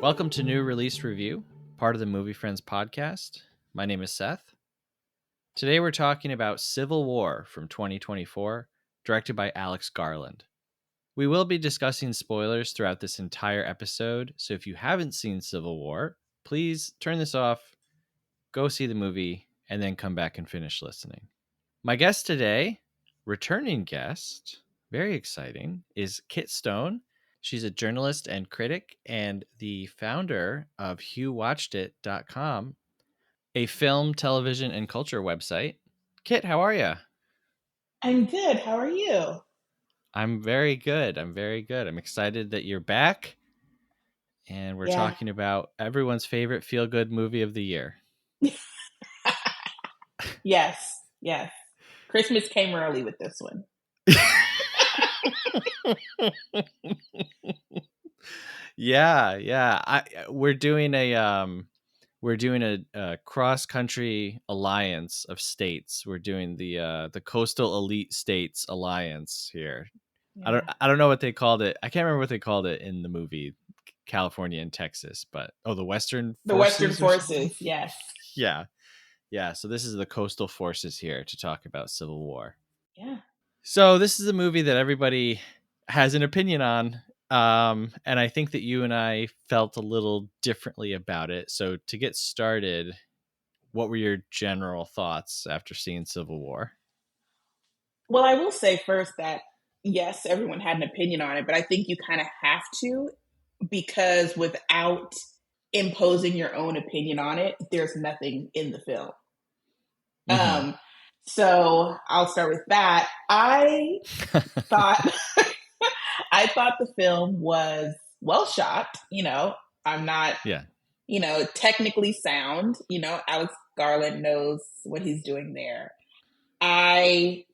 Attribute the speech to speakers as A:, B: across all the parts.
A: Welcome to New Release Review, part of the Movie Friends podcast. My name is Seth. Today we're talking about Civil War from 2024, directed by Alex Garland. We will be discussing spoilers throughout this entire episode, so if you haven't seen Civil War, please turn this off, go see the movie, and then come back and finish listening. My guest today, returning guest, very exciting, is Kit Stone. She's a journalist and critic and the founder of HughWatchedIt.com, a film, television, and culture website. Kit, how are you?
B: I'm good. How are you?
A: I'm very good. I'm excited that you're back. And we're talking about everyone's favorite feel-good movie of the year.
B: Yes. Christmas came early with this one.
A: Yeah. We're doing a cross-country alliance of states. We're doing the Coastal Elite States Alliance here. Yeah. I don't know what they called it. I can't remember what they called it in the movie California and Texas, but the Western Forces.
B: The Western Forces, yes.
A: Yeah. So this is the Coastal Forces here to talk about Civil War.
B: Yeah.
A: So this is a movie that everybody has an opinion on. And I think that you and I felt a little differently about it. So to get started, what were your general thoughts after seeing Civil War?
B: Well, I will say first that, yes, everyone had an opinion on it, but I think you kind of have to, because without imposing your own opinion on it, there's nothing in the film. Mm-hmm. So I'll start with that. I thought the film was well shot. I'm not, technically sound. Alex Garland knows what he's doing there. I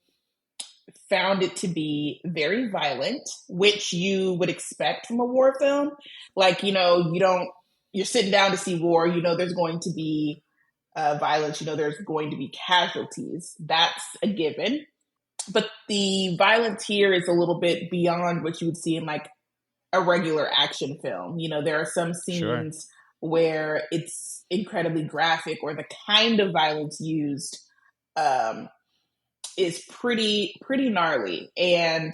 B: found it to be very violent, which you would expect from a war film. Like, you're sitting down to see war, there's going to be violence, there's going to be casualties. That's a given. But the violence here is a little bit beyond what you would see in like a regular action film. There are some scenes where it's incredibly graphic, or the kind of violence used is pretty gnarly. And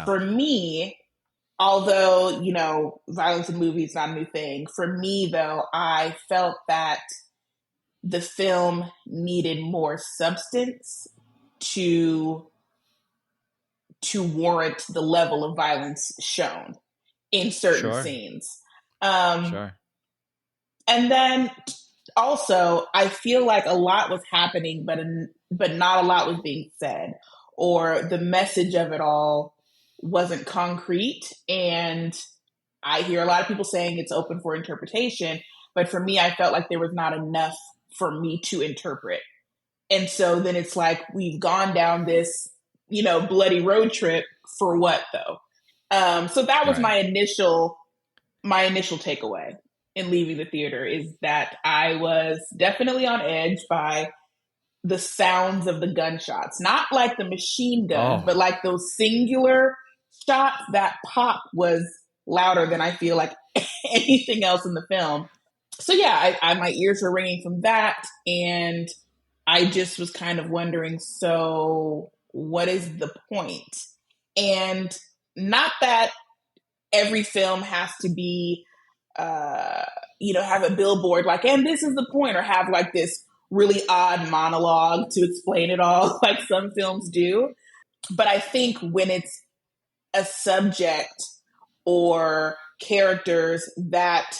B: for me, although, violence in movies is not a new thing, for me though, I felt that the film needed more substance to warrant the level of violence shown in certain scenes. And then also, I feel like a lot was happening, but not a lot was being said, or the message of it all wasn't concrete. And I hear a lot of people saying it's open for interpretation, but for me, I felt like there was not enough for me to interpret. And so then it's like, we've gone down this, bloody road trip for what though? So that was my initial takeaway in leaving the theater, is that I was definitely on edge by the sounds of the gunshots, not like the machine gun, but like those singular shots. That pop was louder than I feel like anything else in the film. So yeah, my ears were ringing from that, and I just was kind of wondering, so what is the point? And not that every film has to be, have a billboard like, and this is the point, or have like this really odd monologue to explain it all, like some films do. But I think when it's a subject or characters that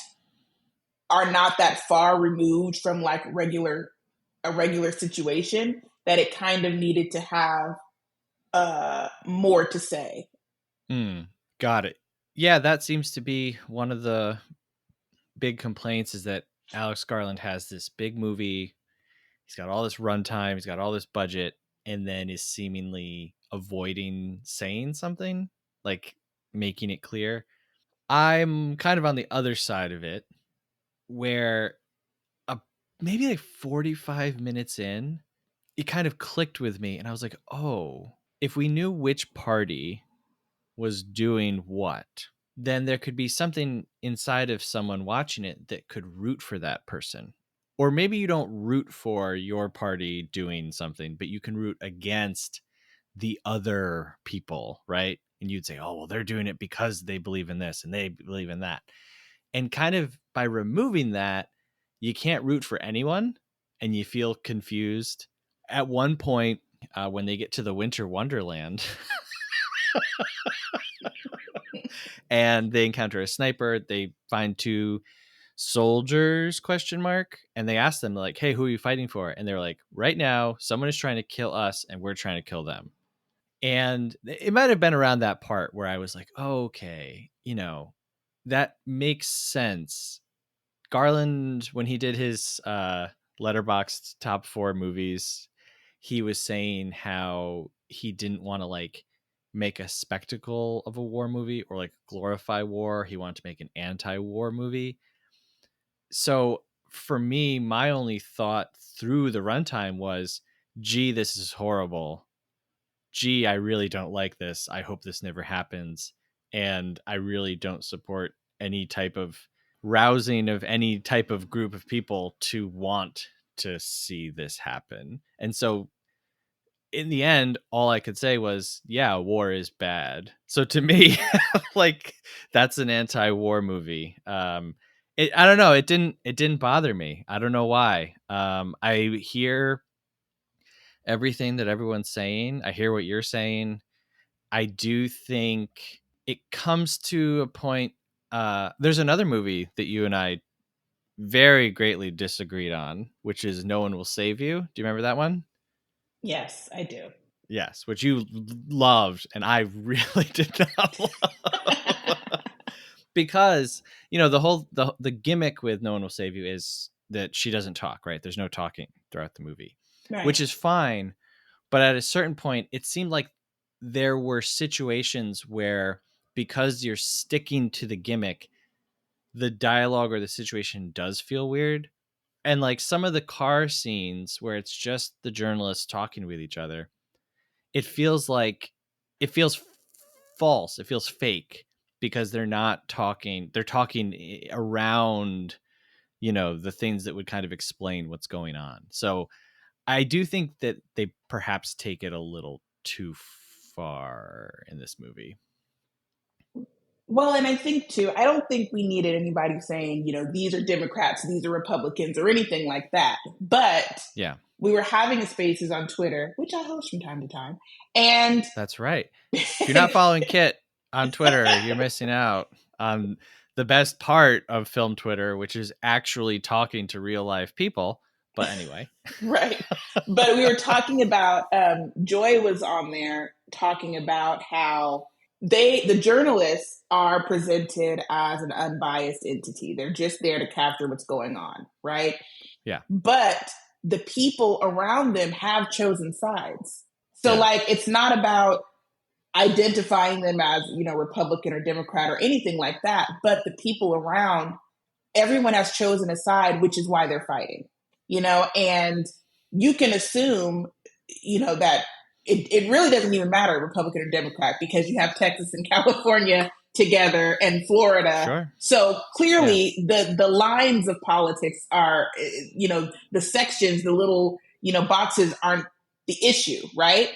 B: are not that far removed from like a regular situation, that it kind of needed to have more to say.
A: Got it. Yeah, that seems to be one of the big complaints, is that Alex Garland has this big movie. He's got all this runtime. He's got all this budget, and then is seemingly avoiding saying something, like making it clear. I'm kind of on the other side of it, where maybe like 45 minutes in, it kind of clicked with me, and I was like, oh, if we knew which party was doing what, then there could be something inside of someone watching it that could root for that person. Or maybe you don't root for your party doing something, but you can root against the other people, right? And you'd say, oh, well, they're doing it because they believe in this and they believe in that. And kind of by removing that, you can't root for anyone and you feel confused. At one point, when they get to the Winter Wonderland and they encounter a sniper, they find two soldiers ? And they ask them, like, hey, who are you fighting for? And they're like, right now, someone is trying to kill us and we're trying to kill them. And it might have been around that part where I was like, oh, okay, that makes sense. Garland, when he did his Letterboxd top 4 movies, he was saying how he didn't want to like make a spectacle of a war movie or like glorify war. He wanted to make an anti-war movie. So for me, my only thought through the runtime was, gee, this is horrible. Gee, I really don't like this. I hope this never happens. And I really don't support any type of rousing of any type of group of people to want to see this happen. And so in the end, all I could say was, yeah, war is bad. So to me, like, that's an anti-war movie. I don't know. It didn't bother me. I don't know why. I hear everything that everyone's saying. I hear what you're saying. I do think it comes to a point. There's another movie that you and I very greatly disagreed on, which is No One Will Save You. Do you remember that one?
B: Yes, I do.
A: Yes, which you loved, and I really did not love. Because, the gimmick with No One Will Save You is that she doesn't talk, right? There's no talking throughout the movie,
B: right.
A: Which is fine. But at a certain point, it seemed like there were situations where, because you're sticking to the gimmick, the dialogue or the situation does feel weird. And like some of the car scenes where it's just the journalists talking with each other, it feels false. It feels fake because they're not talking. They're talking around, the things that would kind of explain what's going on. So I do think that they perhaps take it a little too far in this movie.
B: Well, and I think too, I don't think we needed anybody saying, these are Democrats, these are Republicans, or anything like that. But
A: yeah,
B: we were having spaces on Twitter, which I host from time to time. And
A: that's right. If you're not following Kit on Twitter, you're missing out on the best part of film Twitter, which is actually talking to real life people. But anyway.
B: Right. But we were talking about, Joy was on there talking about how the journalists are presented as an unbiased entity. They're just there to capture what's going on, right?
A: Yeah.
B: But the people around them have chosen sides. So like, it's not about identifying them as, Republican or Democrat or anything like that, but the people around, everyone has chosen a side, which is why they're fighting, and you can assume, that it really doesn't even matter Republican or Democrat because you have Texas and California together and Florida.
A: Sure.
B: So clearly the lines of politics are, the sections, the little, boxes aren't the issue. Right.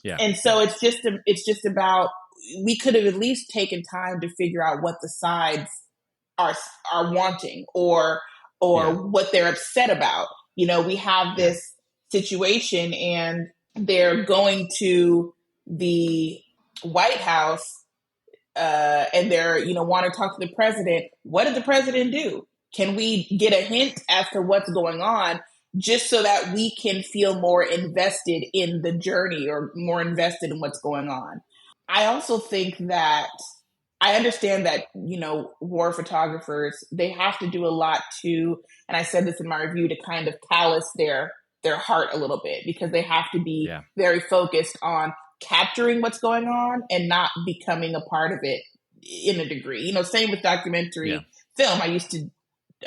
A: Yeah.
B: And so it's just about, we could have at least taken time to figure out what the sides are wanting or what they're upset about. We have this situation and they're going to the White House and they're, want to talk to the president. What did the president do? Can we get a hint as to what's going on just so that we can feel more invested in the journey or more invested in what's going on? I also think that I understand that, war photographers, they have to do a lot to, and I said this in my review, to kind of callous their heart a little bit because they have to be very focused on capturing what's going on and not becoming a part of it in a degree. Same with documentary film. I used to,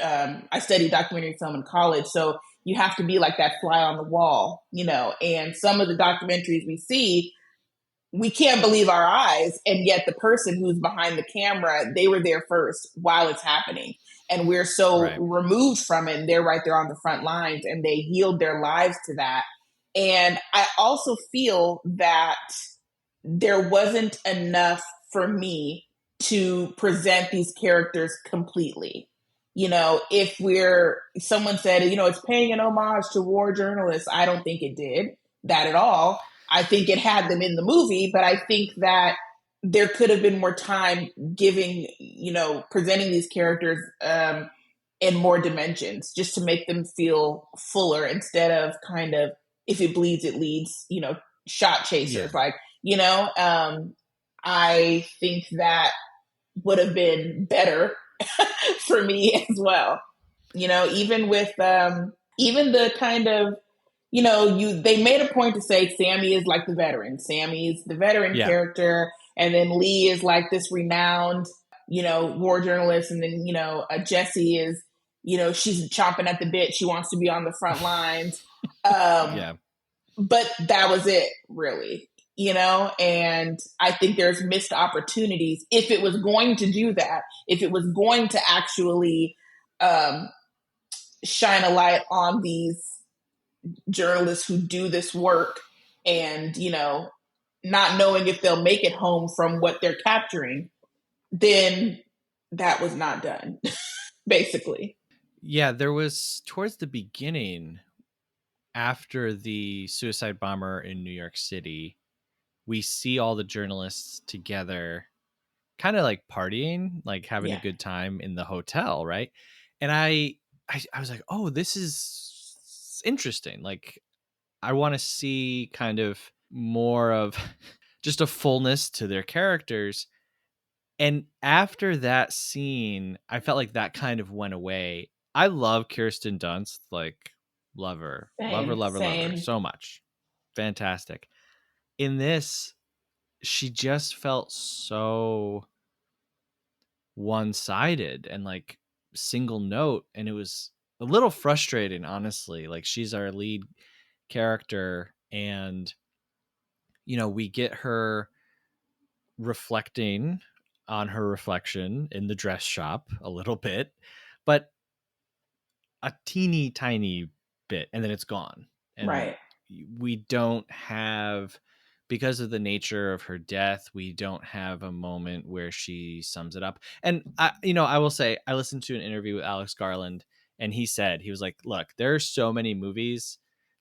B: I studied documentary film in college. So you have to be like that fly on the wall, and some of the documentaries we see, we can't believe our eyes. And yet the person who's behind the camera, they were there first while it's happening. And we're so removed from it, and they're right there on the front lines, and they yield their lives to that. And I also feel that there wasn't enough for me to present these characters completely. You know, if someone said, you know, it's paying an homage to war journalists, I don't think it did that at all. I think it had them in the movie, but I think that there could have been more time giving, you know, presenting these characters in more dimensions, just to make them feel fuller, instead of kind of, if it bleeds, it leads, you know, shot chasers. Like, you know, I think that would have been better for me as well. You know, even with even the kind of, you know, they made a point to say Sammy is like the veteran. Sammy's the veteran character, and then Lee is like this renowned, you know, war journalist, and then, you know, Jessie is, you know, she's chomping at the bit. She wants to be on the front lines. But that was it, really, you know? And I think there's missed opportunities. If it was going to do that, if it was going to actually shine a light on these journalists who do this work, and, you know, not knowing if they'll make it home from what they're capturing, then that was not done, basically.
A: Yeah, there was, towards the beginning, after the suicide bomber in New York City, we see all the journalists together, kind of like partying, like having a good time in the hotel, right? And I was like, oh, this is interesting. Like, I want to see kind of more of just a fullness to their characters. And after that scene, I felt like that kind of went away. I love Kirsten Dunst, like, love her, love her so much. Fantastic. In this, she just felt so one-sided and like single note, and it was a little frustrating, honestly. Like, she's our lead character, and, you know, we get her reflecting on her reflection in the dress shop a little bit, but a teeny tiny bit, and then it's gone. And we don't have, because of the nature of her death, we don't have a moment where she sums it up. And I will say, I listened to an interview with Alex Garland, and he was like, look, there are so many movies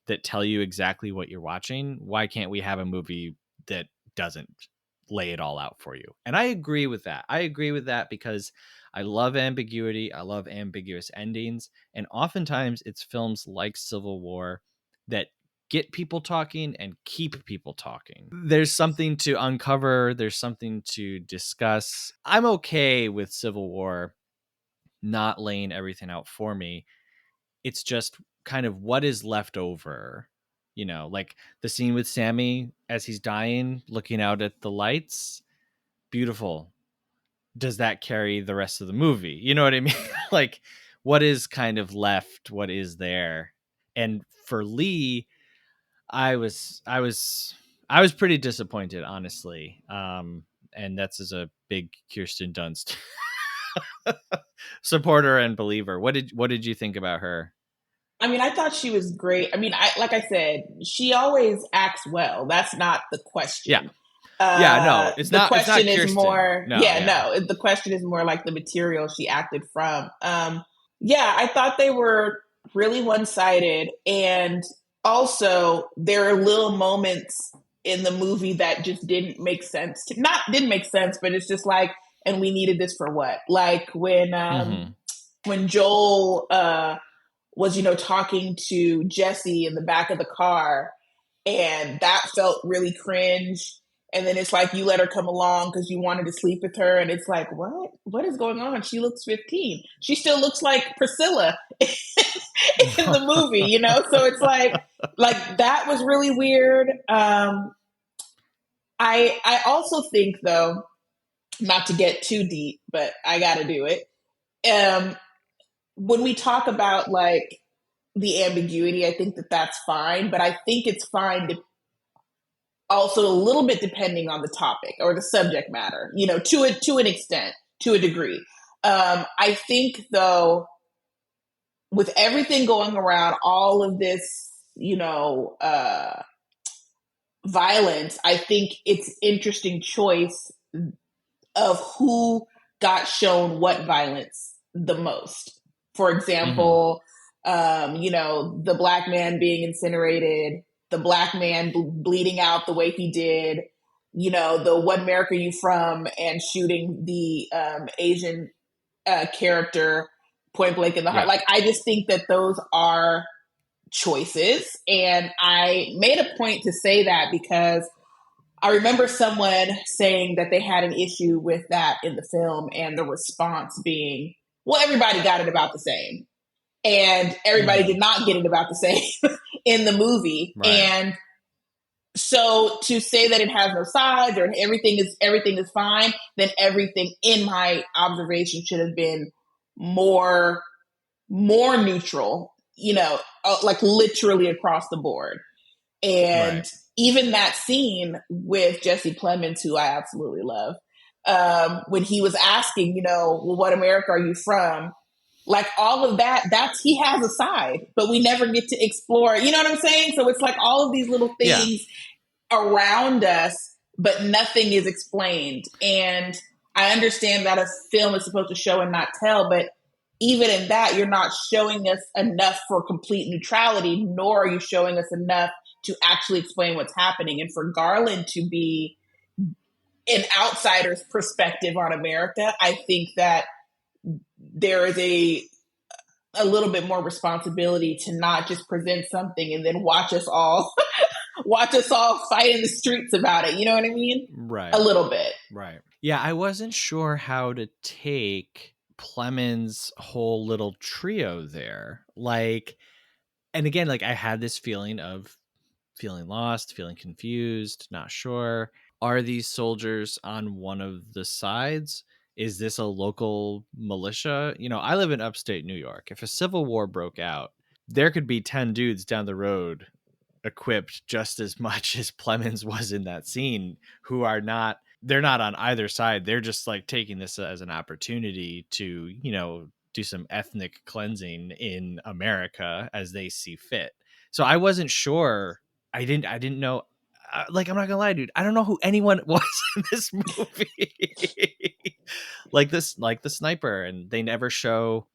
A: that tell you exactly what you're watching. Why can't we have a movie that doesn't lay it all out for you? And I agree with that because I love ambiguity. I love ambiguous endings. And oftentimes it's films like Civil War that get people talking and keep people talking. There's something to uncover. There's something to discuss. I'm okay with Civil War not laying everything out for me. It's just kind of what is left over, you know, like the scene with Sammy as he's dying, looking out at the lights. Beautiful. Does that carry the rest of the movie? You know what I mean? Like, what is kind of left? What is there? And for Lee, I was pretty disappointed, honestly. And that's as a big Kirsten Dunst supporter and believer. What did you think about her?
B: I mean, I thought she was great. I mean, like I said, she always acts well. That's not the question.
A: No, it's not.
B: The question
A: is
B: more. No. The question is more like the material she acted from. I thought they were really one-sided, and also there are little moments in the movie that just didn't make sense. Didn't make sense, but it's just like, and we needed this for what? Like when Joel was, you know, talking to Jessie in the back of the car, and that felt really cringe. And then it's like, you let her come along because you wanted to sleep with her. And it's like, what is going on? She looks 15. She still looks like Priscilla in the movie, you know? So it's like that was really weird. I also think, though, not to get too deep, but I got to do it. When we talk about like the ambiguity, I think that that's fine, but I think it's fine also a little bit depending on the topic or the subject matter, to an extent, to a degree. I think, though, with everything going around, all of this, violence, I think it's interesting choice of who got shown what violence the most. For example, the black man being incinerated, the black man bleeding out the way he did, the "What America Are You From?" and shooting the Asian character point blank in the heart. Like, I just think that those are choices. And I made a point to say that because I remember someone saying that they had an issue with that in the film, and the response being, well, everybody got it about the same. And everybody did not get it about the same in the movie. Right. And so to say that it has no sides or everything is fine, then everything in my observation should have been more neutral, like literally across the board. And even that scene with Jesse Plemons, who I absolutely love, when he was asking, well, what America are you from? Like, all of that's, he has a side, but we never get to explore, you know what I'm saying? So it's like all of these little things around us, but nothing is explained. And I understand that a film is supposed to show and not tell, but even in that, you're not showing us enough for complete neutrality, nor are you showing us enough to actually explain what's happening. And for Garland to be an outsider's perspective on America, I think that there is a little bit more responsibility to not just present something and then watch us all fight in the streets about it. You know what I mean?
A: Right.
B: A little bit.
A: Right. Yeah, I wasn't sure how to take Plemons' whole little trio there. Like, and again, like, I had this feeling of feeling lost, feeling confused, not sure. Are these soldiers on one of the sides? Is this a local militia? I live in upstate New York. If a civil war broke out, there could be 10 dudes down the road equipped just as much as Plemons was in that scene, who are not, they're not on either side. They're just like taking this as an opportunity to, do some ethnic cleansing in America as they see fit. So I wasn't sure. I didn't know. Like, I'm not gonna lie, dude, I don't know who anyone was in this movie. like the sniper, and they never show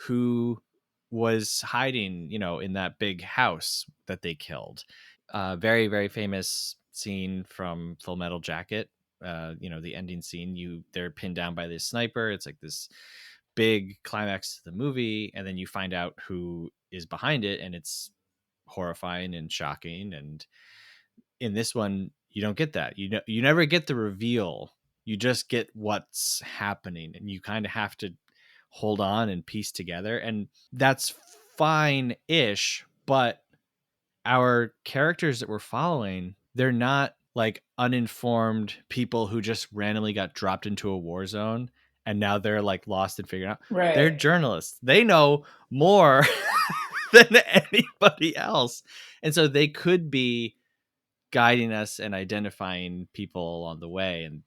A: who was hiding, in that big house that they killed. Very, very famous scene from Full Metal Jacket. The ending scene, they're pinned down by this sniper. It's like this big climax to the movie, and then you find out who is behind it, and it's horrifying and shocking. And in this one, you don't get that. You never get the reveal. You just get what's happening, and you kind of have to hold on and piece together, and that's fine-ish. But our characters that we're following, they're not like uninformed people who just randomly got dropped into a war zone and now they're like lost and figuring out.
B: Right.
A: They're journalists. They know more than anybody else, and so they could be guiding us and identifying people along the way, and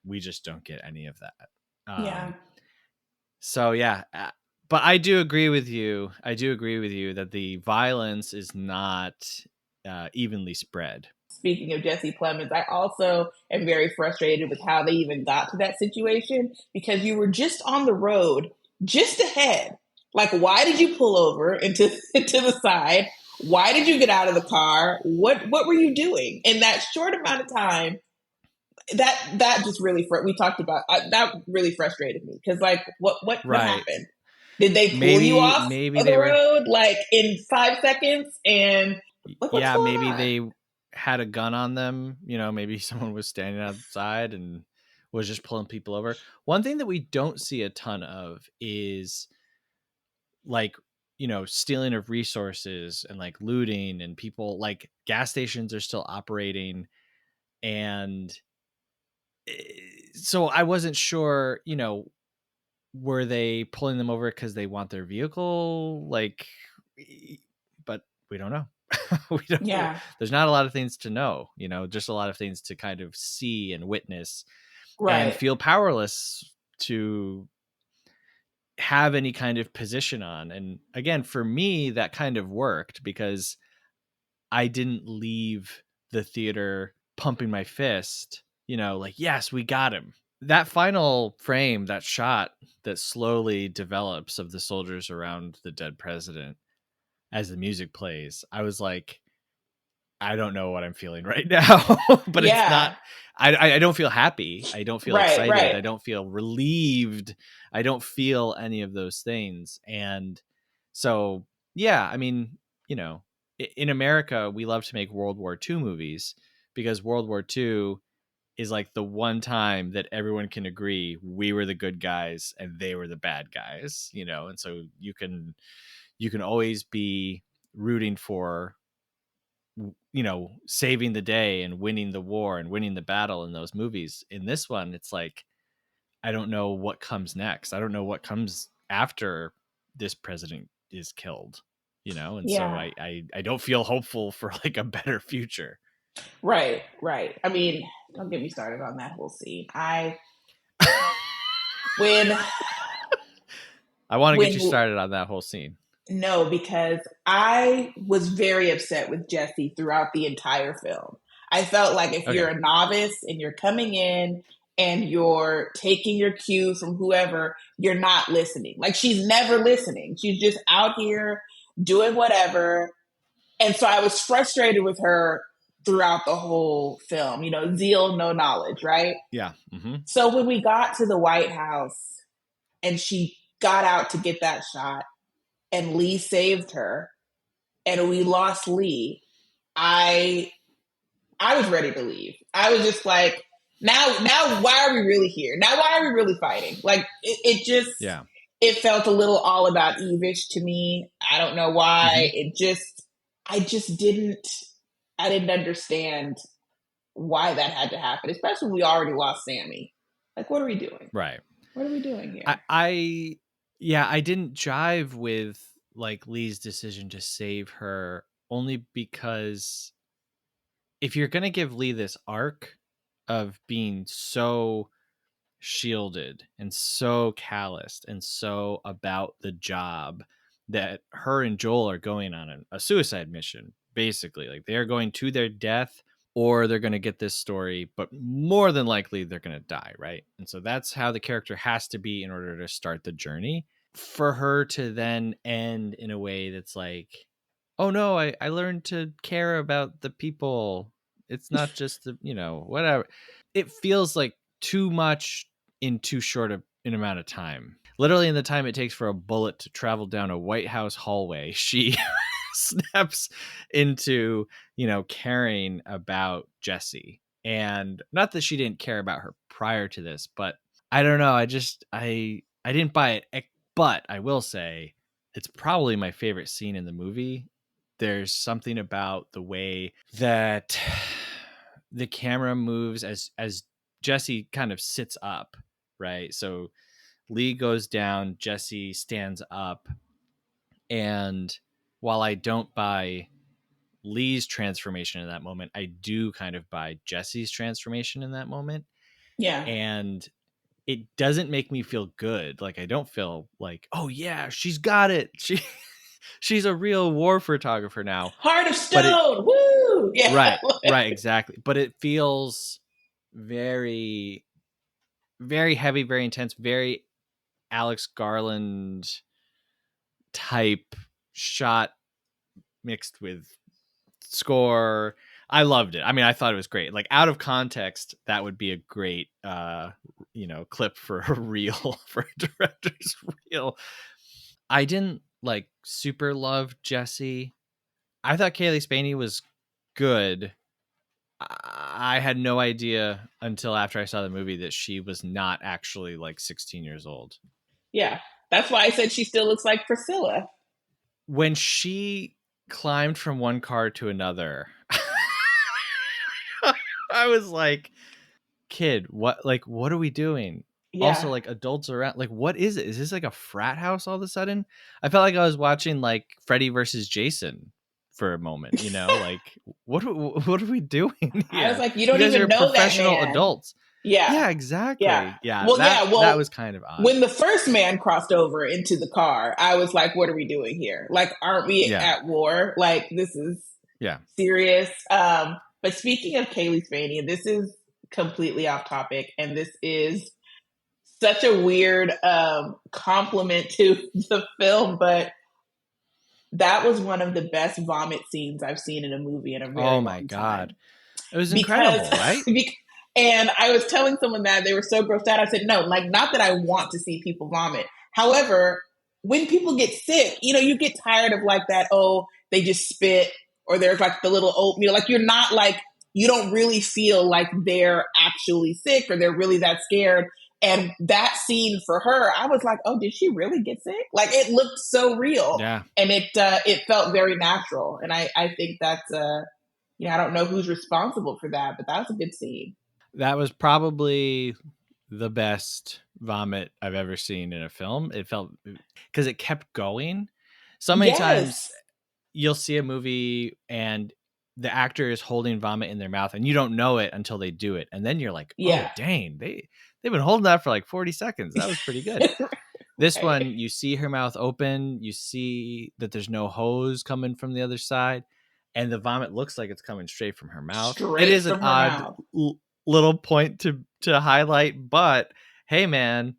A: we just don't get any of that. So yeah, but I do agree with you. That the violence is not evenly spread.
B: Speaking of Jesse Plemons, I also am very frustrated with how they even got to that situation, because you were just on the road, just ahead. Like, why did you pull over into the side? Why did you get out of the car? What were you doing in that short amount of time? That just really, we talked about, that really frustrated me, because like, what happened? Did they pull you off the road like in 5 seconds? And
A: maybe they had a gun on them. Maybe someone was standing outside and was just pulling people over. One thing that we don't see a ton of is like, stealing of resources and like looting, and people, like, gas stations are still operating. And so I wasn't sure, were they pulling them over because they want their vehicle? Like, but we don't know. We don't.
B: Yeah.
A: There's not a lot of things to know, just a lot of things to kind of see and witness and
B: Right.
A: feel powerless to have any kind of position on. And again, for me, that kind of worked because I didn't leave the theater pumping my fist, like, yes, we got him. That final frame, that shot that slowly develops of the soldiers around the dead president as the music plays, I was like, I don't know what I'm feeling right now, but it's not,
B: Yeah.
A: I don't feel happy. I don't feel
B: Right.
A: excited.
B: Right.
A: I don't feel relieved. I don't feel any of those things. And so, yeah, I mean, in America, we love to make World War II movies because World War II is like the one time that everyone can agree we were the good guys and they were the bad guys, and so you can always be rooting for saving the day and winning the war and winning the battle in those movies. In this one, it's like, I don't know what comes next. I don't know what comes after this president is killed, and so
B: Yeah.
A: I don't feel hopeful for like a better future.
B: Right. Right. I mean, don't get me started on that whole scene. When
A: I want to get you started on that whole scene.
B: No, because I was very upset with Jesse throughout the entire film. I felt like if you're a novice and you're coming in and you're taking your cue from whoever, you're not listening. Like, she's never listening. She's just out here doing whatever. And so I was frustrated with her throughout the whole film. Zeal, no knowledge, right?
A: Yeah. Mm-hmm.
B: So when we got to the White House and she got out to get that shot, and Lee saved her, and we lost Lee, I was ready to leave. I was just like, now why are we really here? Now why are we really fighting? Like, it just,
A: yeah,
B: it felt a little all about Evish to me. I don't know why.
A: Mm-hmm.
B: I didn't understand why that had to happen, especially when we already lost Sammy. Like, what are we doing?
A: Right.
B: What are we doing here?
A: I didn't jive with like Lee's decision to save her only because if you're going to give Lee this arc of being so shielded and so calloused and so about the job that her and Joel are going on a suicide mission, basically, like they're going to their death or they're going to get this story, but more than likely they're going to die, right? And so that's how the character has to be in order to start the journey. For her to then end in a way that's like, oh no, I learned to care about the people. It's not just the, whatever. It feels like too much in too short an amount of time. Literally in the time it takes for a bullet to travel down a White House hallway, she snaps into, caring about Jesse. And not that she didn't care about her prior to this, but I don't know. I didn't buy it. But I will say it's probably my favorite scene in the movie. There's something about the way that the camera moves as Jesse kind of sits up, right? So Lee goes down, Jesse stands up, and while I don't buy Lee's transformation in that moment, I do kind of buy Jesse's transformation in that moment.
B: Yeah.
A: And it doesn't make me feel good. Like, I don't feel like, oh yeah, she's got it. She's a real war photographer now.
B: Heart of stone. Woo!
A: Yeah. Right, exactly. But it feels very, very heavy, very intense, very Alex Garland type shot mixed with score. I loved it. I mean, I thought it was great. Like, out of context, that would be a great clip for a reel, for a director's reel. I didn't like super love Jesse. I thought Kaylee Spaney was good. I had no idea until after I saw the movie that she was not actually like 16 years old.
B: Yeah. That's why I said she still looks like Priscilla.
A: When she climbed from one car to another, I was like, kid, what are we doing?
B: Yeah.
A: Also, like, adults around, like, what is it? Is this like a frat house all of a sudden? I felt like I was watching like Freddy versus Jason for a moment, like what are we doing here?
B: I was like, you don't
A: guys
B: even
A: are
B: know
A: professional
B: that man.
A: adults.
B: Yeah.
A: Exactly. Yeah.
B: Well,
A: that was kind of odd.
B: When the first man crossed over into the car, I was like, what are we doing here? Like, aren't we at war? Like, this is serious. But speaking of Kaylee Spaney, this is completely off topic, and this is such a weird compliment to the film, but that was one of the best vomit scenes I've seen in a movie in a very long time. Oh my God.
A: It was incredible, right?
B: And I was telling someone that they were so grossed out. I said, no, like, not that I want to see people vomit. However, when people get sick, you get tired of like that, oh, they just spit, or there's like the little oatmeal. Like, you're not like, you don't really feel like they're actually sick or they're really that scared. And that scene for her, I was like, oh, did she really get sick? Like, it looked so real.
A: Yeah.
B: And it felt very natural. And I think that's, I don't know who's responsible for that, but that was a good scene.
A: That was probably the best vomit I've ever seen in a film. It felt, because it kept going. So many times you'll see a movie and the actor is holding vomit in their mouth and you don't know it until they do it. And then you're like, oh, dang, they've been holding that for like 40 seconds. That was pretty good. This one, you see her mouth open. You see that there's no hose coming from the other side. And the vomit looks like it's coming straight from her mouth. It is an odd little point to highlight. But hey, man,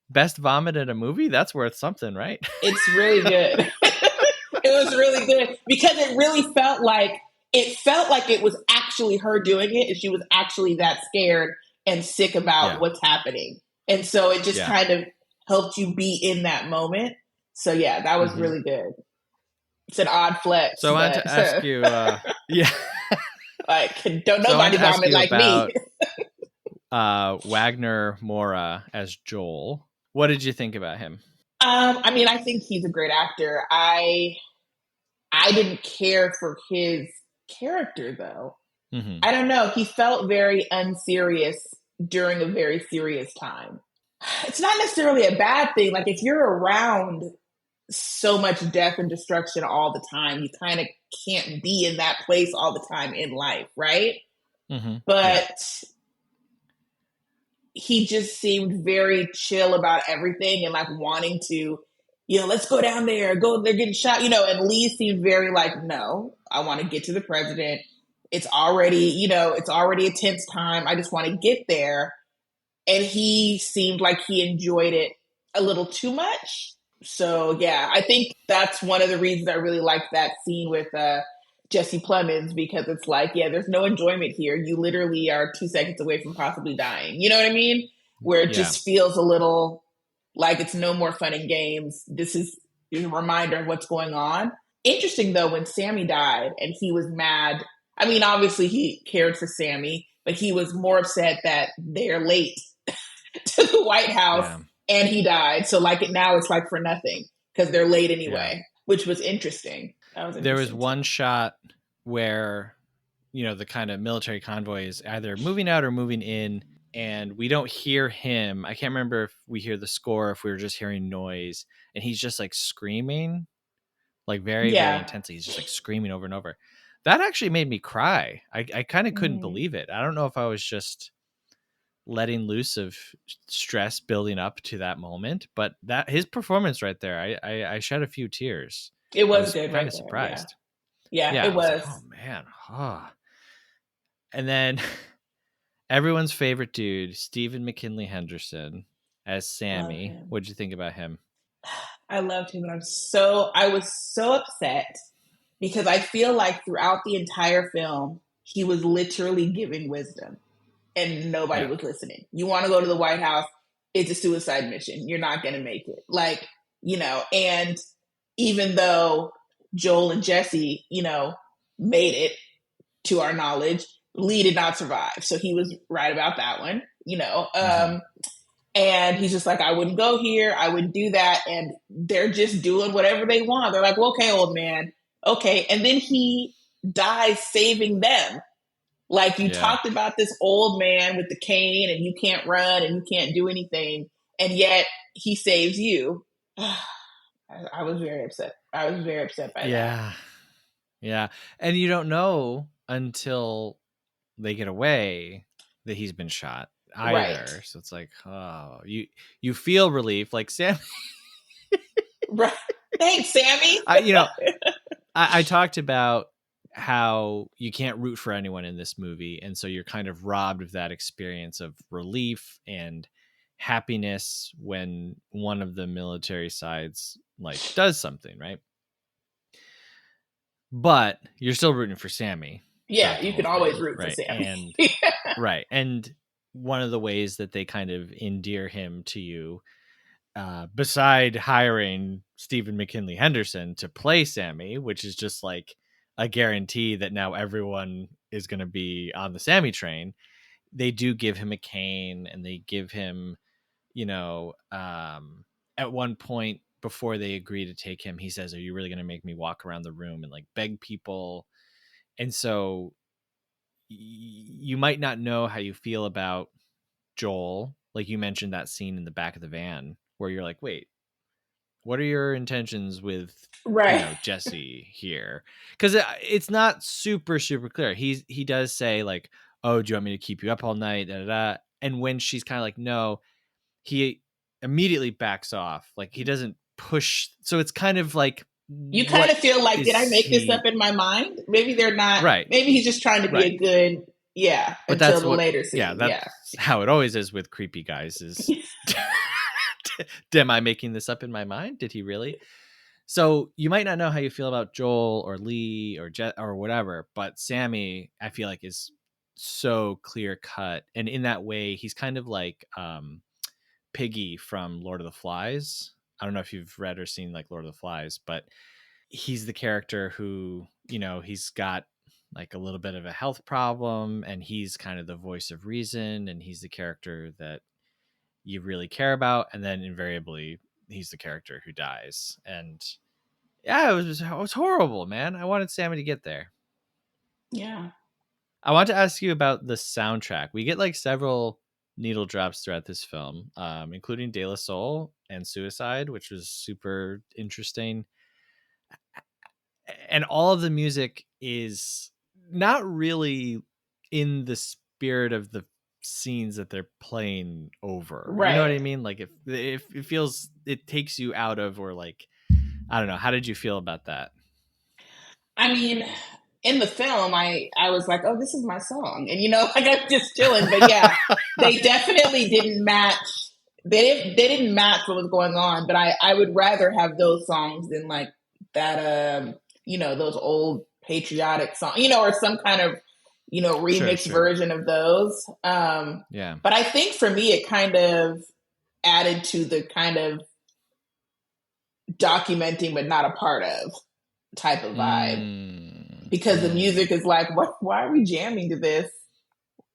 A: best vomit in a movie? That's worth something, right?
B: It's really good. It was really good because it really felt like it was actually her doing it, and she was actually that scared and sick about what's happening. And so it just kind of helped you be in that moment. So that was really good. It's an odd flex.
A: So I wanted to ask you,
B: like, don't nobody vomit like me.
A: Wagner Moura as Joel. What did you think about him?
B: I think he's a great actor. I didn't care for his character, though. Mm-hmm. I don't know. He felt very unserious during a very serious time. It's not necessarily a bad thing. Like, if you're around so much death and destruction all the time, you kind of can't be in that place all the time in life, right? Mm-hmm. But he just seemed very chill about everything and like wanting to, let's go down there, they're getting shot, and Lee seemed very like, no, I want to get to the president. It's already, it's already a tense time. I just want to get there. And he seemed like he enjoyed it a little too much. So, I think that's one of the reasons I really liked that scene with Jesse Plemons, because it's like, there's no enjoyment here. You literally are 2 seconds away from possibly dying. You know what I mean? Where it just feels a little like it's no more fun and games. This is a reminder of what's going on. Interesting, though, when Sammy died and he was mad. I mean, obviously he cared for Sammy, but he was more upset that they're late to the White House and he died. So like now it's like for nothing because they're late anyway, which was interesting.
A: There was one shot where, the kind of military convoy is either moving out or moving in, and we don't hear him. I can't remember if we hear the score, if we were just hearing noise, and he's just like screaming, like very, very intensely. He's just like screaming over and over. That actually made me cry. I kind of couldn't believe it. I don't know if I was just letting loose of stress building up to that moment, but that his performance right there, I shed a few tears.
B: It was good.
A: Kind of surprised.
B: Yeah, it was.
A: Like, oh man. And then everyone's favorite dude, Stephen McKinley Henderson as Sammy. What'd you think about him?
B: I loved him, and I was so upset because I feel like throughout the entire film, he was literally giving wisdom and nobody was listening. You want to go to the White House, it's a suicide mission. You're not going to make it. Like, and even though Joel and Jesse, made it to our knowledge, Lee did not survive. So he was right about that one, and he's just like, I wouldn't go here. I wouldn't do that. And they're just doing whatever they want. They're like, well, okay, old man. Okay. And then he dies saving them. Like, you talked about this old man with the cane and you can't run and you can't do anything. And yet he saves you. I was very upset. I was very upset by that.
A: Yeah. And you don't know until they get away that he's been shot
B: Right.
A: either. So it's like, oh, you feel relief. Like Sam.
B: Right. Thanks, Sammy.
A: I talked about how you can't root for anyone in this movie. And so you're kind of robbed of that experience of relief and happiness when one of the military sides like does something, right? But you're still rooting for Sammy.
B: Yeah, you can always root
A: right?
B: for Sammy.
A: And right. And one of the ways that they kind of endear him to you, beside hiring Stephen McKinley Henderson to play Sammy, which is just like a guarantee that now everyone is going to be on the Sammy train, they do give him a cane, and they give him, at one point before they agree to take him, he says, "Are you really going to make me walk around the room and like beg people?" And so you might not know how you feel about Joel. Like you mentioned that scene in the back of the van where you're like, wait, what are your intentions with,
B: Right.
A: Jesse here? Because it's not super clear. He does say like, "Oh, do you want me to keep you up all night?" Da, da, da. And when she's kind of like, "No," he immediately backs off. Like he doesn't push. So it's kind of like,
B: you kind of feel like, did I make this up
A: he
B: in my mind? Maybe they're not.
A: right?
B: Maybe he's just trying to be a good,
A: But
B: until
A: that's
B: the
A: what,
B: later scene.
A: that's how it always is with creepy guys. Is am I making this up in my mind? Did he really? So you might not know how you feel about Joel or Lee or Jet or whatever, but Sammy, I feel like, is so clear cut, and in that way, he's kind of like Piggy from Lord of the Flies. I don't know if you've read or seen like Lord of the Flies, but he's the character who, he's got like a little bit of a health problem, and he's kind of the voice of reason, and he's the character that you really care about, and then invariably he's the character who dies. And yeah, it was horrible, man. I wanted Sammy to get there.
B: Yeah.
A: I want to ask you about the soundtrack. We get like several needle drops throughout this film, including De La Soul and Suicide, which was super interesting. And all of the music is not really in the spirit of the scenes that they're playing over. You know what
B: Right.
A: I mean? Like if it feels, it takes you out of, or like, I don't know. How did you feel about that?
B: I mean, in the film, I was like, oh, this is my song, and like I'm just chilling. But yeah, they definitely didn't match. They didn't match what was going on. But I would rather have those songs than like that. Those old patriotic songs. Or some kind of remix version of those.
A: Yeah.
B: But I think for me, it kind of added to the kind of documenting but not a part of type of vibe, because the music is like, why are we jamming to this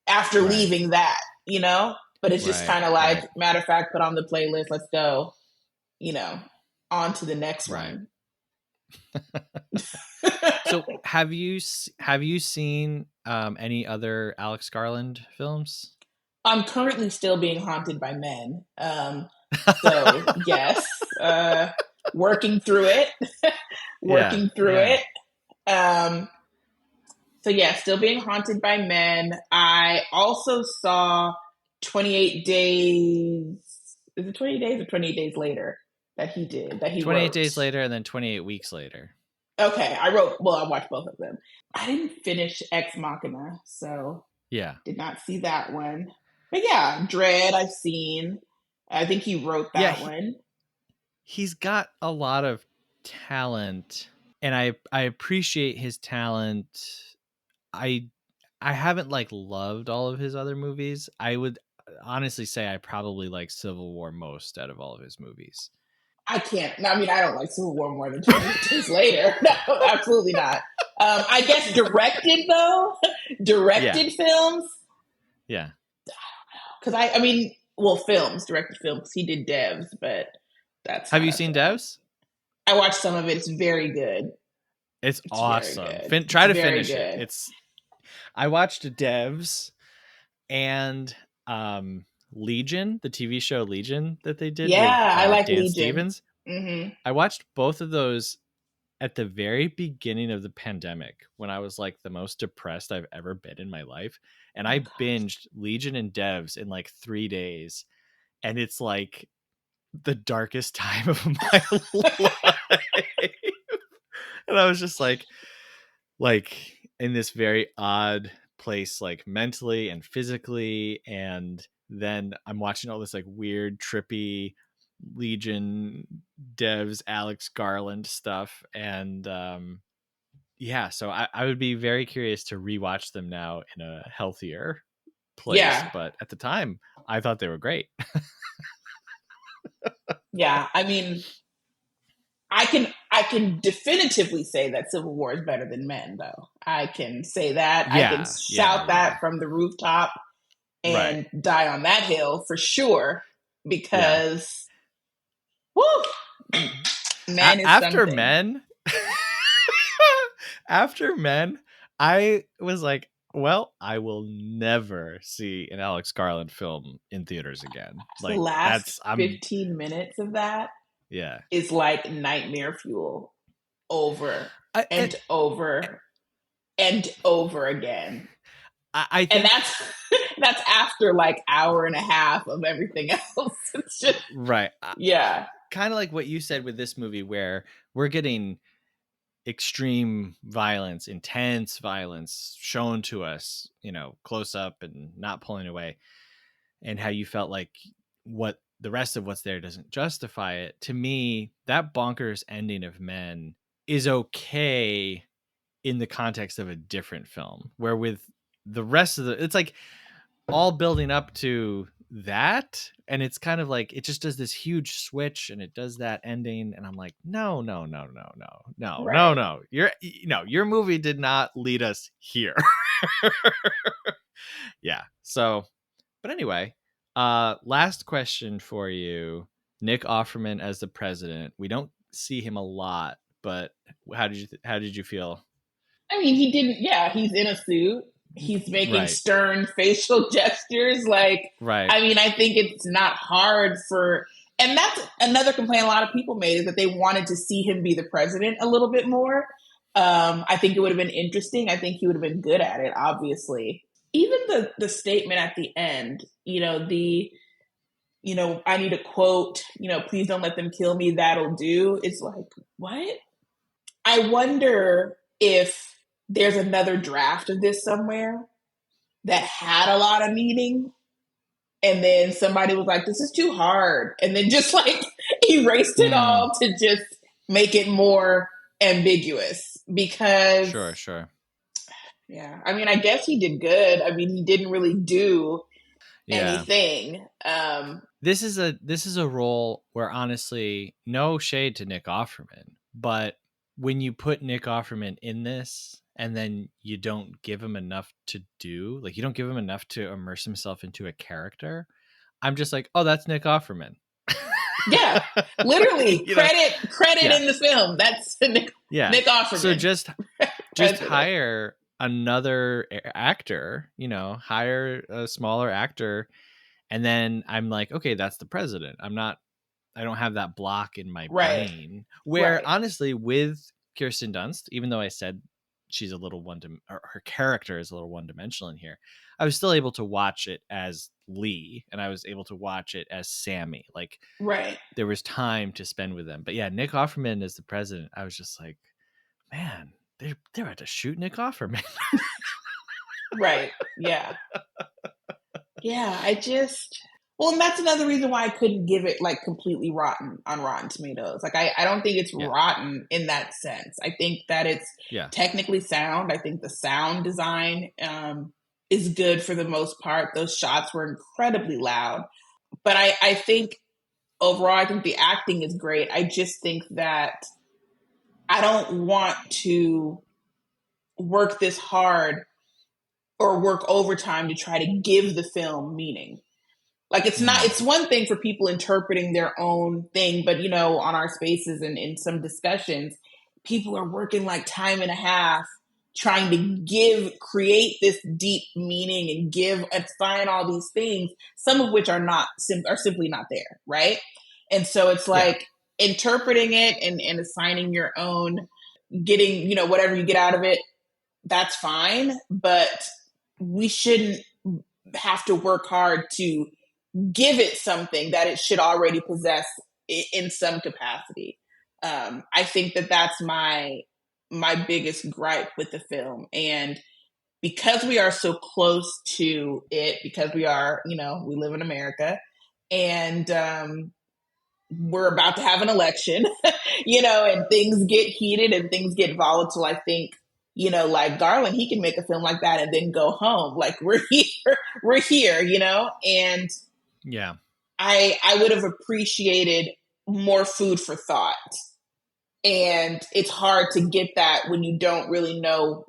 B: after leaving that, but it's just kind of like, matter of fact, put on the playlist, let's go, on to the next one.
A: So have you seen any other Alex Garland films?
B: I'm currently still being haunted by men, so yes, working through it. So yeah, still being haunted by men. I also saw 28 Days. Is it 28 Days or 28 Days Later that he did? That he
A: 28
B: wrote?
A: Days Later, and then 28 Weeks Later.
B: Okay, I watched both of them. I didn't finish Ex Machina, so
A: yeah,
B: did not see that one. But yeah, Dread I've seen. I think he wrote that one.
A: He's got a lot of talent, and I appreciate his talent. I haven't like loved all of his other movies. I would honestly say I probably like Civil War most out of all of his movies.
B: I can't. I mean, I don't like Civil War more than 28 Days Later. No, absolutely not. I guess directed films.
A: Yeah.
B: Because directed films. He did Devs, but that's.
A: Have you seen Devs?
B: I watched some of it. It's very good.
A: It's awesome. Try to finish it. I watched Devs and Legion, the TV show Legion that they did.
B: Yeah,
A: with
B: I like
A: Dan
B: Legion.
A: Stevens.
B: Mm-hmm.
A: I watched both of those at the very beginning of the pandemic when I was like the most depressed I've ever been in my life. And I binged Legion and Devs in like 3 days. And it's like the darkest time of my life. And I was just like in this very odd place, like mentally and physically. And then I'm watching all this like weird, trippy Legion, Devs, Alex Garland stuff. And yeah, so I would be very curious to rewatch them now in a healthier place.
B: Yeah.
A: But at the time, I thought they were great.
B: Yeah, I mean, I can definitively say that Civil War is better than Men, though. I can say that.
A: Yeah,
B: I can shout that from the rooftop and die on that hill for sure. Because, woo, Men is
A: after
B: something.
A: Men, after Men, I was like, well, I will never see an Alex Garland film in theaters again.
B: Like, the last 15 minutes of that is like nightmare fuel over and over and over again.
A: I think,
B: and that's after like hour and a half of everything else. It's just
A: right.
B: Yeah.
A: Kind of like what you said with this movie, where we're getting extreme violence, intense violence shown to us, you know, close up and not pulling away, and how you felt like what the rest of what's there doesn't justify it. To me, that bonkers ending of Men is okay in the context of a different film, where with the rest of it's like all building up to that, and it's kind of like it just does this huge switch and it does that ending, and I'm like, no, your movie did not lead us here. Yeah. So, but anyway, last question for you. Nick Offerman as the president. We don't see him a lot, but how did you feel?
B: I mean, he didn't. Yeah, he's in a suit. He's making stern facial gestures. Like, I mean, I think it's not hard for, and that's another complaint a lot of people made, is that they wanted to see him be the president a little bit more. I think it would have been interesting. I think he would have been good at it, obviously. Even the statement at the end, I need a quote, please don't let them kill me, that'll do. It's like, what? I wonder if there's another draft of this somewhere that had a lot of meaning, and then somebody was like, this is too hard, and then just like erased it all to just make it more ambiguous. Because
A: sure.
B: Yeah, I mean, I guess he did good. I mean, he didn't really do anything.
A: This is a role where, honestly, no shade to Nick Offerman, but when you put Nick Offerman in this and then you don't give him enough to do, like you don't give him enough to immerse himself into a character, I'm just like, oh, that's Nick Offerman.
B: Yeah, literally credit in the film. That's Nick Offerman.
A: So just hire another actor, hire a smaller actor. And then I'm like, okay, that's the president. I don't have that block in my brain. Where honestly, with Kirsten Dunst, even though I said she's a little her character is a little one-dimensional in here, I was still able to watch it as Lee, and I was able to watch it as Sammy. Like, there was time to spend with them. But yeah, Nick Offerman as the president, I was just like, man, they're about to shoot Nick Offerman.
B: Right. Yeah. Yeah. Well, and that's another reason why I couldn't give it like completely rotten on Rotten Tomatoes. Like, I don't think it's rotten in that sense. I think that it's technically sound. I think the sound design is good for the most part. Those shots were incredibly loud. But I think overall, I think the acting is great. I just think that I don't want to work this hard or work overtime to try to give the film meaning. Like, it's one thing for people interpreting their own thing, but on our spaces and in some discussions, people are working like time and a half trying to create this deep meaning and assign all these things, some of which are simply not there. Right. And so it's like interpreting it and assigning your own getting, whatever you get out of it, that's fine. But we shouldn't have to work hard to give it something that it should already possess in some capacity. I think that that's my biggest gripe with the film. And because we are so close to it, because we are, we live in America, and we're about to have an election, and things get heated and things get volatile. I think, like Garland, he can make a film like that and then go home. Like, we're here, and
A: yeah,
B: I would have appreciated more food for thought. And it's hard to get that when you don't really know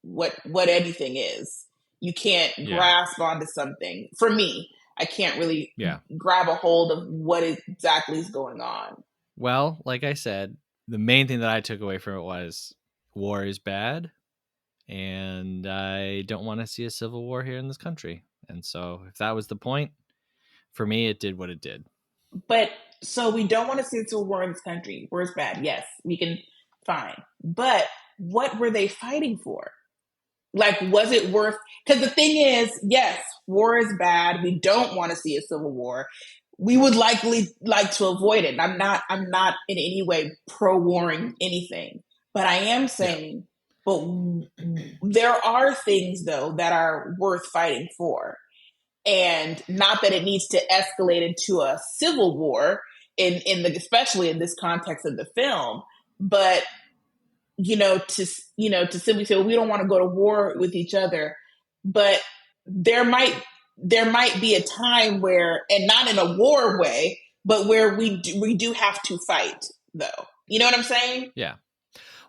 B: what anything is. You can't grasp onto something. For me, I can't really grab a hold of what exactly is going on.
A: Well, like I said, the main thing that I took away from it was war is bad, and I don't want to see a civil war here in this country. And so if that was the point, for me, it did what it did.
B: But so we don't want to see a civil war in this country. War is bad. Yes, we can, fine. But what were they fighting for? Like, was it worth? Because the thing is, yes, war is bad. We don't want to see a civil war. We would likely like to avoid it. I'm not in any way pro-warring anything, but I am saying, but there are things though that are worth fighting for, and not that it needs to escalate into a civil war especially in this context of the film, but to simply say, well, we don't want to go to war with each other, but there might be a time where, and not in a war way, but where we do have to fight, though. You know what I'm saying?
A: Yeah.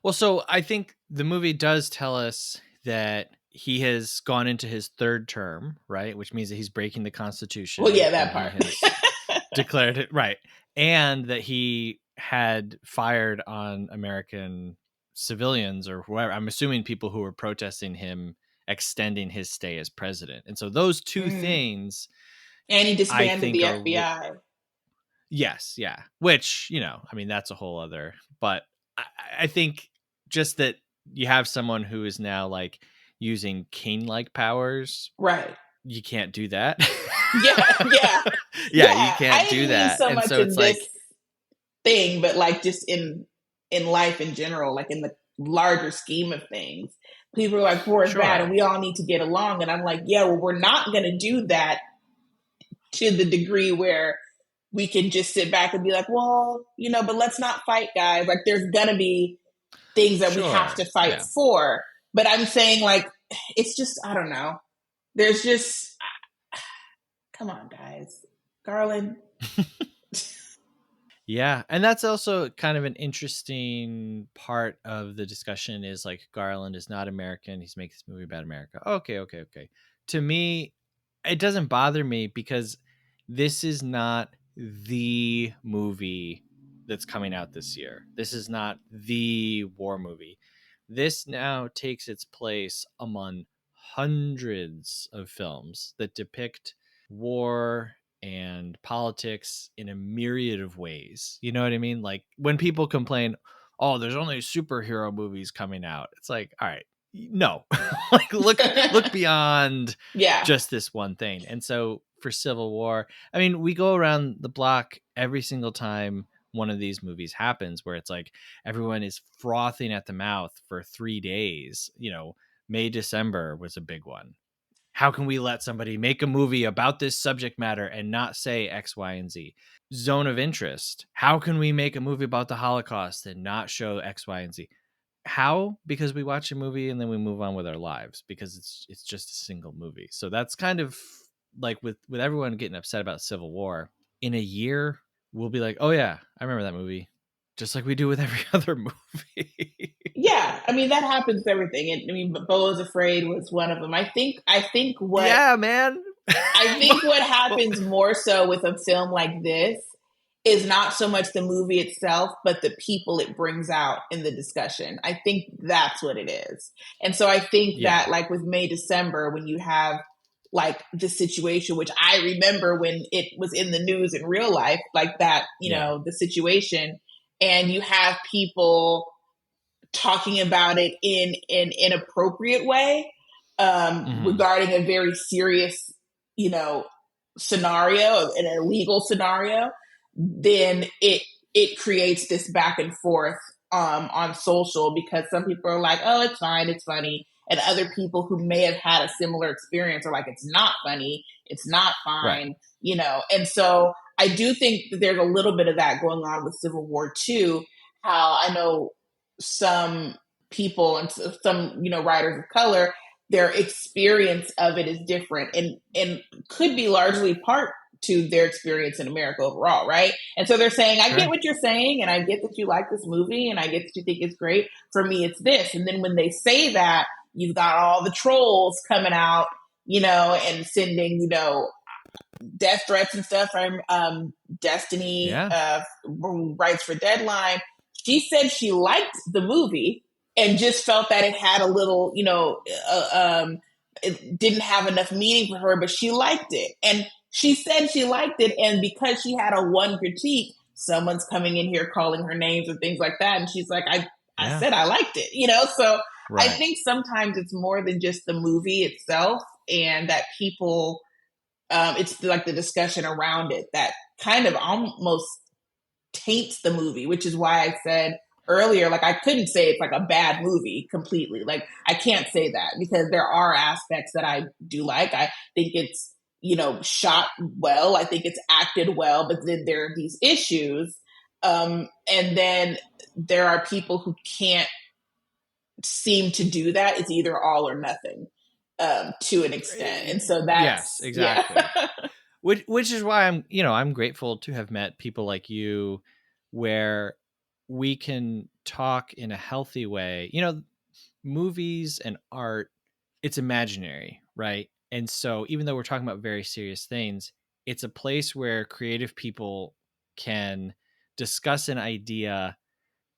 A: Well, so I think the movie does tell us that he has gone into his third term, right? Which means that he's breaking the Constitution.
B: Well, yeah, that part.
A: He has declared it, right. And that he had fired on American civilians or whoever. I'm assuming people who were protesting him extending his stay as president. And so those two things.
B: And he disbanded the FBI.
A: Yes, yeah. Which, that's a whole other. But I think just that you have someone who is now like using king-like powers.
B: Right.
A: You can't do that.
B: Yeah.
A: You can't do that.
B: So much so in this thing, but like just in life in general, like in the larger scheme of things, people are like, war is bad and we all need to get along. And I'm like, yeah, well, we're not going to do that to the degree where we can just sit back and be like, well, but let's not fight, guys. Like, there's going to be things that we have to fight for. But I'm saying, like, it's just, I don't know. There's just, come on, guys. Garland.
A: Yeah. And that's also kind of an interesting part of the discussion is like Garland is not American. He's making this movie about America. Okay. To me, it doesn't bother me because this is not the movie that's coming out this year. This is not the war movie. This now takes its place among hundreds of films that depict war and politics in a myriad of ways. You know what I mean? Like when people complain, oh, there's only superhero movies coming out. It's like, all right, no, like look beyond just this one thing. And so for Civil War, I mean, we go around the block every single time one of these movies happens where it's like everyone is frothing at the mouth for 3 days. May, December was a big one. How can we let somebody make a movie about this subject matter and not say X, Y, and Z? Zone of Interest. How can we make a movie about the Holocaust and not show X, Y, and Z? How? Because we watch a movie and then we move on with our lives because it's just a single movie. So that's kind of like with everyone getting upset about Civil War. In a year, we'll be like, oh yeah, I remember that movie. Just like we do with every other movie.
B: Yeah, I mean that happens with everything. Beau is Afraid was one of them. I think what.
A: Yeah, man.
B: I think what happens more so with a film like this is not so much the movie itself, but the people it brings out in the discussion. I think that's what it is. And so I think that like with May, December, when you have like the situation, which I remember when it was in the news in real life, like that, the situation, and you have people talking about it in an inappropriate way, regarding a very serious, scenario, an illegal scenario, then it creates this back and forth on social, because some people are like, oh, it's fine, it's funny. And other people who may have had a similar experience are like, it's not funny, it's not fine, right. And so I do think that there's a little bit of that going on with Civil War too. How I know some people and some, writers of color, their experience of it is different and could be largely part to their experience in America overall, right? And so they're saying, I get what you're saying, and I get that you like this movie, and I get that you think it's great. For me, it's this. And then when they say that, you've got all the trolls coming out, and sending, death threats and stuff. Destiny writes for Deadline. She said she liked the movie and just felt that it had a little, it didn't have enough meaning for her, but she liked it. And she said she liked it. And because she had a one critique, someone's coming in here calling her names and things like that. And she's like, I said I liked it, So right. I think sometimes it's more than just the movie itself, and that people, it's like the discussion around it that kind of almost taints the movie, which is why I said earlier, like, I couldn't say it's like a bad movie completely. Like, I can't say that, because there are aspects that I do like. I think it's, shot well. I think it's acted well, but then there are these issues. And then there are people who can't seem to do that. It's either all or nothing, to an extent. And so that's...
A: Yes, exactly. Yeah. Which is why I'm grateful to have met people like you, where we can talk in a healthy way. Movies and art, it's imaginary, right? And so even though we're talking about very serious things, it's a place where creative people can discuss an idea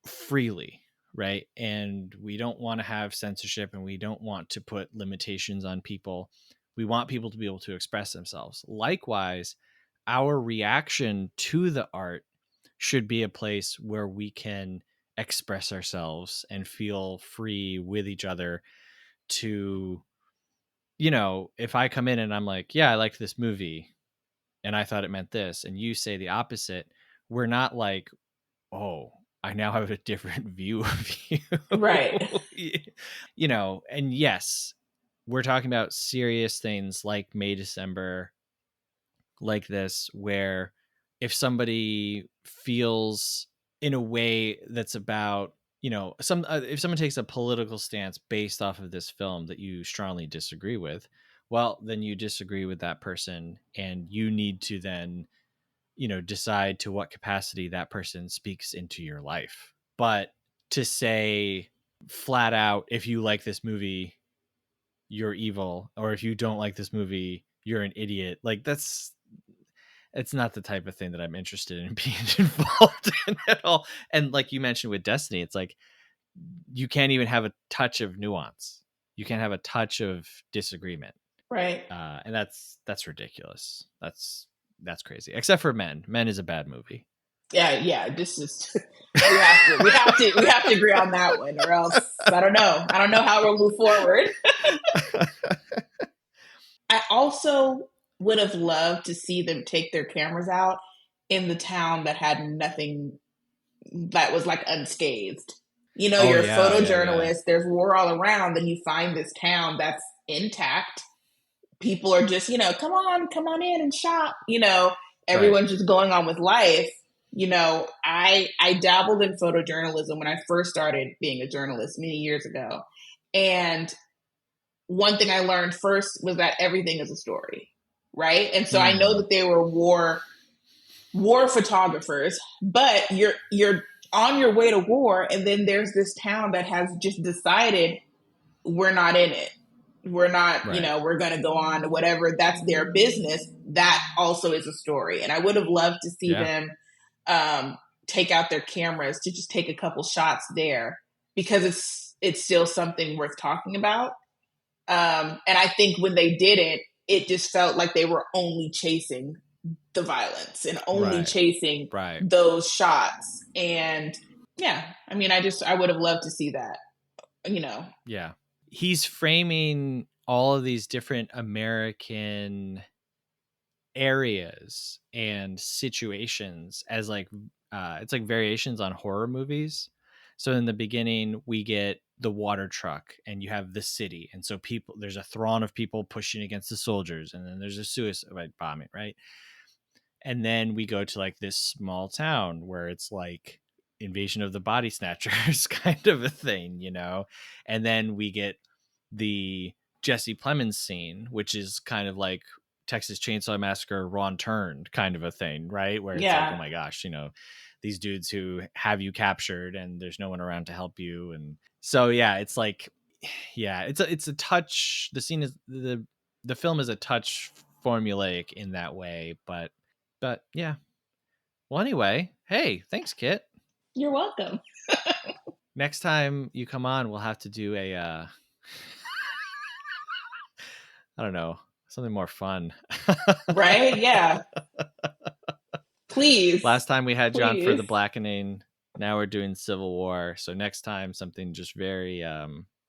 A: freely, right? And we don't want to have censorship, and we don't want to put limitations on people. We want people to be able to express themselves. Likewise, our reaction to the art should be a place where we can express ourselves and feel free with each other to, if I come in and I'm like, yeah, I liked this movie and I thought it meant this, and you say the opposite, we're not like, oh, I now have a different view of you.
B: Right.
A: And yes, we're talking about serious things like May, December, like this, where if somebody feels in a way that's about, if someone takes a political stance based off of this film that you strongly disagree with, well, then you disagree with that person, and you need to then, decide to what capacity that person speaks into your life. But to say flat out, if you like this movie, you're evil, or if you don't like this movie, you're an idiot, like it's not the type of thing that I'm interested in being involved in at all. And like you mentioned with Destiny, it's like, you can't even have a touch of nuance. You can't have a touch of disagreement.
B: Right.
A: And that's ridiculous. That's crazy. Except for Men. Men is a bad movie.
B: Yeah. This is we have to agree on that one, or else I don't know how we'll move forward. I also would have loved to see them take their cameras out in the town that had nothing, that was like unscathed. You're a photojournalist, there's war all around, and you find this town that's intact. People are just, come on in and shop. Everyone's just going on with life. I dabbled in photojournalism when I first started being a journalist many years ago. And one thing I learned first was that everything is a story, right? And so I know that they were war photographers, but you're on your way to war, and then there's this town that has just decided we're not in it. We're not, right. We're going to go on to whatever. That's their business. That also is a story. And I would have loved to see them take out their cameras to just take a couple shots there, because it's still something worth talking about. And I think when they did it just felt like they were only chasing the violence and only chasing those shots. And Yeah. I mean, I would have loved to see that, you know.
A: Yeah. He's framing all of these different American areas and situations as like it's like variations on horror movies. So in the beginning we get the water truck and you have the city, and so there's a throng of people pushing against the soldiers, and then there's a suicide bombing, right? And then we go to like this small town where it's like Invasion of the Body Snatchers kind of a thing, you know. And then we get the Jesse Plemons scene, which is kind of like Texas Chainsaw Massacre Ron Turned kind of a thing, right? Where it's like, oh my gosh, you know, these dudes who have you captured and there's no one around to help you. And so yeah, it's like, yeah, it's a touch. The scene is the film is a touch formulaic in that way, but yeah. Well, anyway, hey, thanks, Kit.
B: You're welcome.
A: Next time you come on, we'll have to do a I don't know, something more fun.
B: Right? Yeah. Please.
A: Last time we had John for the Blackening. Now we're doing Civil War. So next time, something just very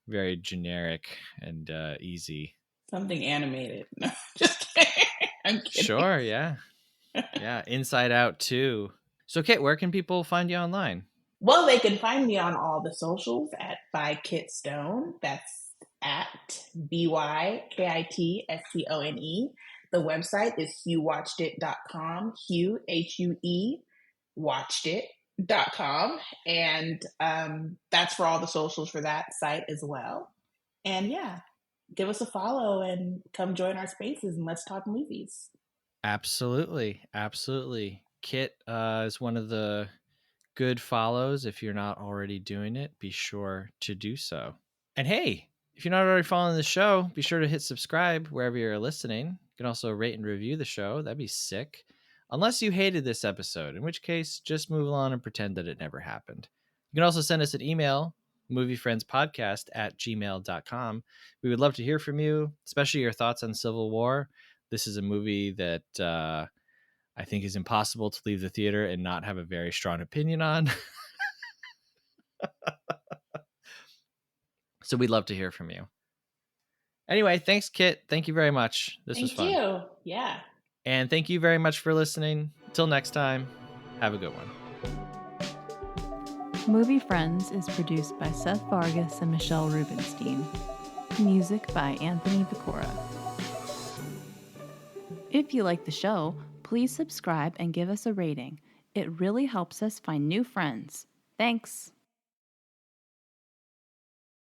A: very generic and easy.
B: Something animated. No, just kidding. I'm kidding.
A: Sure, yeah. Yeah, Inside Out too. So Kit, where can people find you online?
B: Well, they can find me on all the socials at by Kit Stone. That's at BYKITSTONE. The website is hughwatchedit.com. Hugh, HUE, watchedit.com. And that's for all the socials for that site as well. And yeah, give us a follow and come join our spaces and let's talk movies.
A: Absolutely. Absolutely. Kit is one of the good follows. If you're not already doing it, be sure to do so. And hey, if you're not already following the show, be sure to hit subscribe wherever you're listening. You can also rate and review the show. That'd be sick. Unless you hated this episode, in which case just move along and pretend that it never happened. You can also send us an email, moviefriendspodcast@gmail.com. We would love to hear from you, especially your thoughts on Civil War. This is a movie that I think is impossible to leave the theater and not have a very strong opinion on. So we'd love to hear from you. Anyway, thanks, Kit. Thank you very much. This was fun.
B: Thank you. Yeah.
A: And thank you very much for listening. Till next time, have a good one.
C: Movie Friends is produced by Seth Vargas and Michelle Rubenstein. Music by Anthony Vicora. If you like the show, please subscribe and give us a rating. It really helps us find new friends. Thanks.